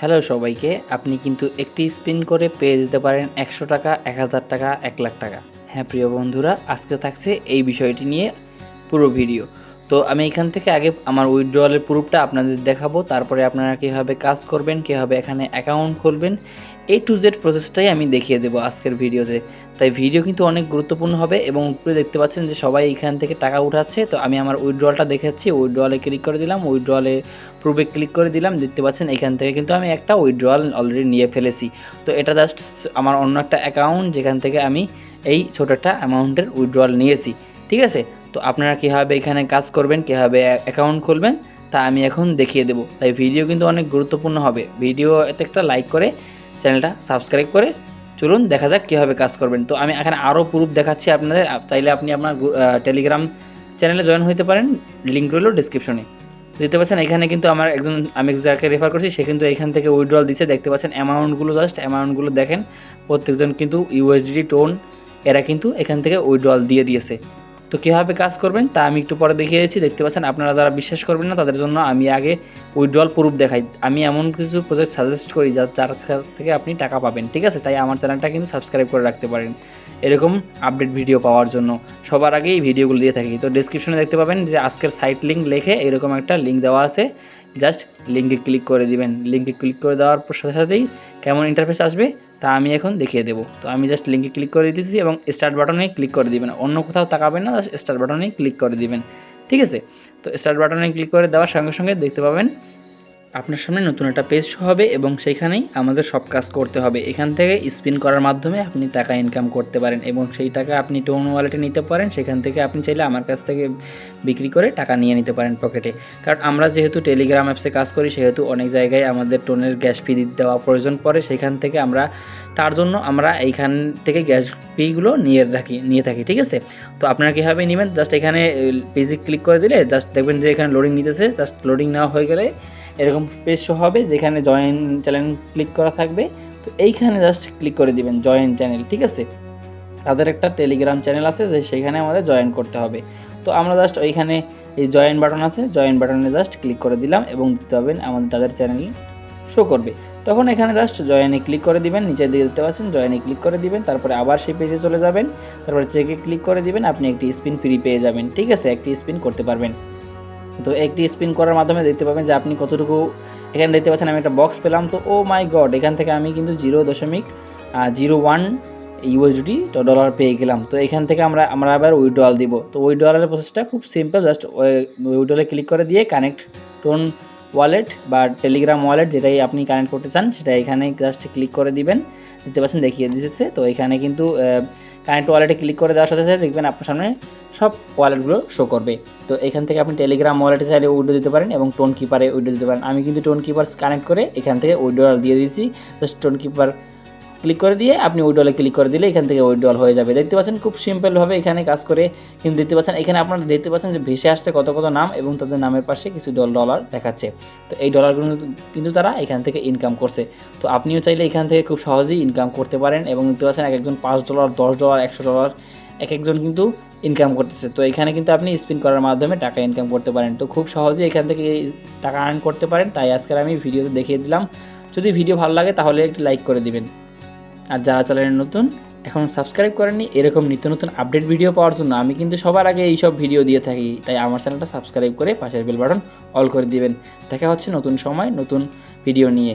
Hello সবাইকে, আপনি কিন্তু একটি স্পিন করে পেয়ে যেতে পারেন 100 টাকা, 1000 টাকা, 1 লাখ টাকা। হ্যাঁ প্রিয় বন্ধুরা, আজকে থাকছে এই বিষয়টি নিয়ে পুরো ভিডিও। তো আমি এখান থেকে আগে আমার উইথড্রয়ালের প্রুফটা আপনাদের দেখাবো, তারপরে আপনারা কীভাবে কাজ করবেন, কীভাবে এখানে অ্যাকাউন্ট খুলবেন, A to Z প্রসেসটাই আমি দেখিয়ে দেবো আজকের ভিডিওতে। তাই ভিডিও কিন্তু অনেক গুরুত্বপূর্ণ হবে এবং উপরে দেখতে পাচ্ছেন যে সবাই এখান থেকে টাকা উঠাচ্ছে। তো আমি আমার উইথড্রয়ালটা দেখাচ্ছি, উইথড্রয়ালে ক্লিক করে দিলাম, উইথড্রয়ালে প্রুফে ক্লিক করে দিলাম। দেখতে পাচ্ছেন এখান থেকে কিন্তু আমি একটা উইথড্রয়াল অলরেডি নিয়ে ফেলেছি। তো এটা জাস্ট আমার অন্য একটা অ্যাকাউন্ট, যেখান থেকে আমি এই ছোট একটা অ্যামাউন্টের উইথড্রয়াল নিয়েছি। ঠিক আছে, তো আপনারা কীভাবে এখানে কাজ করবেন, কীভাবে অ্যাকাউন্ট খুলবেন তা আমি এখন দেখিয়ে দেবো। তাই ভিডিও কিন্তু অনেক গুরুত্বপূর্ণ হবে। ভিডিও এতে একটা লাইক করে চ্যানেলটা সাবস্ক্রাইব করে চলুন দেখা যাক কীভাবে কাজ করবেন। তো আমি এখানে আরও প্রুফ দেখাচ্ছি আপনাদের, চাইলে আপনি আপনার টেলিগ্রাম চ্যানেলে জয়েন হতে পারেন, লিঙ্ক রইল ডিসক্রিপশনে। দেখতে পাচ্ছেন এখানে কিন্তু আমি যাকে রেফার করছি সে কিন্তু এখান থেকে উইথড্রল দিচ্ছে। দেখতে পাচ্ছেন অ্যামাউন্টগুলো দেখেন, প্রত্যেকজন কিন্তু ইউএসডি টোন এরা কিন্তু এখান থেকে উইথড্রল দিয়ে দিয়েছে। তো কীভাবে কাজ করবেন তা আমি একটু পরে দেখিয়ে দিচ্ছি। দেখতে পাচ্ছেন, আপনারা যারা বিশ্বাস করবেন না তাদের জন্য আমি আগে উইথড্রল প্রুফ দেখাই। আমি এমন কিছু প্রজেক্ট সাজেস্ট করি যার কাছ থেকে আপনি টাকা পাবেন। ঠিক আছে, তাই আমার চ্যানেলটা কিন্তু সাবস্ক্রাইব করে রাখতে পারেন এরকম আপডেট ভিডিও পাওয়ার জন্য। সবার আগে এই ভিডিওগুলো দিয়ে থাকি। তো ডেসক্রিপশনে দেখতে পাবেন যে আজকের সাইট লিঙ্ক লিখে এরকম একটা লিঙ্ক দেওয়া আছে, জাস্ট লিঙ্কে ক্লিক করে দিবেন। লিঙ্কে ক্লিক করে দেওয়ার সাথে সাথেই কেমন ইন্টারফেস আসবে তা আমি এখন দেখিয়ে দেবো। তো আমি জাস্ট লিঙ্কে ক্লিক করে দিতেছি এবং স্টার্ট বাটনে ক্লিক করে দিবেন। অন্য কোথাও তাকাবেন না, জাস্ট স্টার্ট বাটনে ক্লিক করে দিবেন। ঠিক আছে, তো স্টার্ট বাটনে ক্লিক করে দেওয়ার সঙ্গে সঙ্গে দেখতে পাবেন আপনার সামনে নতুন একটা পেজ শো হবে এবং সেইখানেই আমাদের সব কাজ করতে হবে। এখান থেকে স্পিন করার মাধ্যমে আপনি টাকা ইনকাম করতে পারেন এবং সেই টাকা আপনি টোন ওয়ালেটে নিতে পারেন। সেখান থেকে আপনি চাইলে আমার কাছ থেকে বিক্রি করে টাকা নিয়ে নিতে পারেন পকেটে। কারণ আমরা যেহেতু টেলিগ্রাম অ্যাপসে কাজ করি, সেহেতু অনেক জায়গায় আমাদের টোনের গ্যাস ফি দেওয়া প্রয়োজন পড়ে। সেখান থেকে তার জন্য আমরা এইখান থেকে গ্যাস ফিগুলো নিয়ে থাকি। ঠিক আছে, তো আপনারা কীভাবে নেবেন, জাস্ট এখানে পেজে ক্লিক করে দিলে জাস্ট দেখবেন যে এখানে লোডিং নিতেছে। জাস্ট লোডিং নেওয়া হয়ে গেলে এরকম পেজ শো হবে, যেখানে জয়েন চ্যানেল ক্লিক করা থাকবে। তো এইখানে জাস্ট ক্লিক করে দিবেন জয়েন চ্যানেল। ঠিক আছে, তাদের একটা টেলিগ্রাম চ্যানেল আছে যে সেইখানে আমাদের জয়েন করতে হবে। তো আমরা জাস্ট ওইখানে এই জয়েন বাটন আছে, জয়েন বাটনে জাস্ট ক্লিক করে দিলাম এবং দেখতে পাবেন তাদের চ্যানেল শো করবে। তখন এখানে জাস্ট জয়েনে ক্লিক করে দিবেন, নিচের দিকে দেখতে পাচ্ছেন জয়েনে ক্লিক করে দিবেন। তারপরে আবার সেই পেজে চলে যাবেন, তারপরে চেকে ক্লিক করে দিবেন, আপনি একটি স্পিন ফ্রি পেয়ে যাবেন। ঠিক আছে, একটি স্পিন করতে পারবেন। তো একটি স্পিন করার মাধ্যমে দেখতে পাবেন যে আপনি কতটুকু, এখানে দেখতে পাচ্ছেন আমি একটা বক্স পেলাম। তো ও মাই গড, এখান থেকে আমি কিন্তু 0.01 ইউএসডি ডলার পেয়ে গেলাম। তো এখান থেকে আমরা আবার উইথড্রয়াল দিব। তো উইথড্রয়ালের প্রসেসটা খুব সিম্পল, জাস্ট উইথড্রয়ালে ক্লিক করে দিয়ে কানেক্ট টোন ওয়ালেট বা টেলিগ্রাম ওয়ালেট যেটাই আপনি কানেক্ট করতে চান সেটা এখানে জাস্ট ক্লিক করে দিবেন। দেখতে পাচ্ছেন দেখিয়ে দিয়েছে। তো এখানে কিন্তু কানেক্ট ওয়ালেটে ক্লিক করে দেওয়ার সাথে সাথে দেখবেন আপনার সামনে সব ওয়ালেটগুলো শো করবে। তো এখান থেকে আপনি টেলিগ্রাম ওয়ালেটে চাইলে উইথড্র দিতে পারেন এবং টোন কিপারে উইথড্র দিতে পারেন। আমি কিন্তু টোন কিপার কানেক্ট করে এখান থেকে উইথড্রয়াল দিয়ে দিয়েছি। জাস্ট টোন কিপার ক্লিক করে দিয়ে আপনি উইথড্রয়ালে ক্লিক করে দিলে এখান থেকে উইথড্রয়াল হয়ে যাবে। দেখতে পাচ্ছেন খুব সিম্পলভাবে এখানে কাজ করে কিন্তু দেখতে পাচ্ছেন এখানে আপনারা দেখতে পাচ্ছেন যে ভেসে আসছে কত নাম এবং তাদের নামের পাশে কিছু ডলার দেখাচ্ছে। তো এই ডলারগুলো কিন্তু তারা এখান থেকে ইনকাম করছে। তো আপনিও চাইলে এখান থেকে খুব সহজেই ইনকাম করতে পারেন এবং দেখতে পাচ্ছেন একজন $5, $10, $100 একজন কিন্তু ইনকাম করতেছে। তো এখানে কিন্তু আপনি স্পিন করার মাধ্যমে টাকা ইনকাম করতে পারেন। তো খুব সহজেই এখান থেকে টাকা আর্ন করতে পারেন। তাই আজকের আমি ভিডিওতে দেখিয়ে দিলাম। যদি ভিডিও ভালো লাগে তাহলে একটু লাইক করে দিবেন। আর যারা চ্যানেলে নতুন এখন সাবস্ক্রাইব করেননি, এরকম নিত্য নতুন আপডেট ভিডিও পাওয়ার জন্য আমি কিন্তু সবার আগে এইসব ভিডিও দিয়ে থাকি। তাই আমার চ্যানেলটা সাবস্ক্রাইব করে পাশের বেল বাটন অল করে দিবেন। দেখা হচ্ছে নতুন সময় নতুন ভিডিও নিয়ে।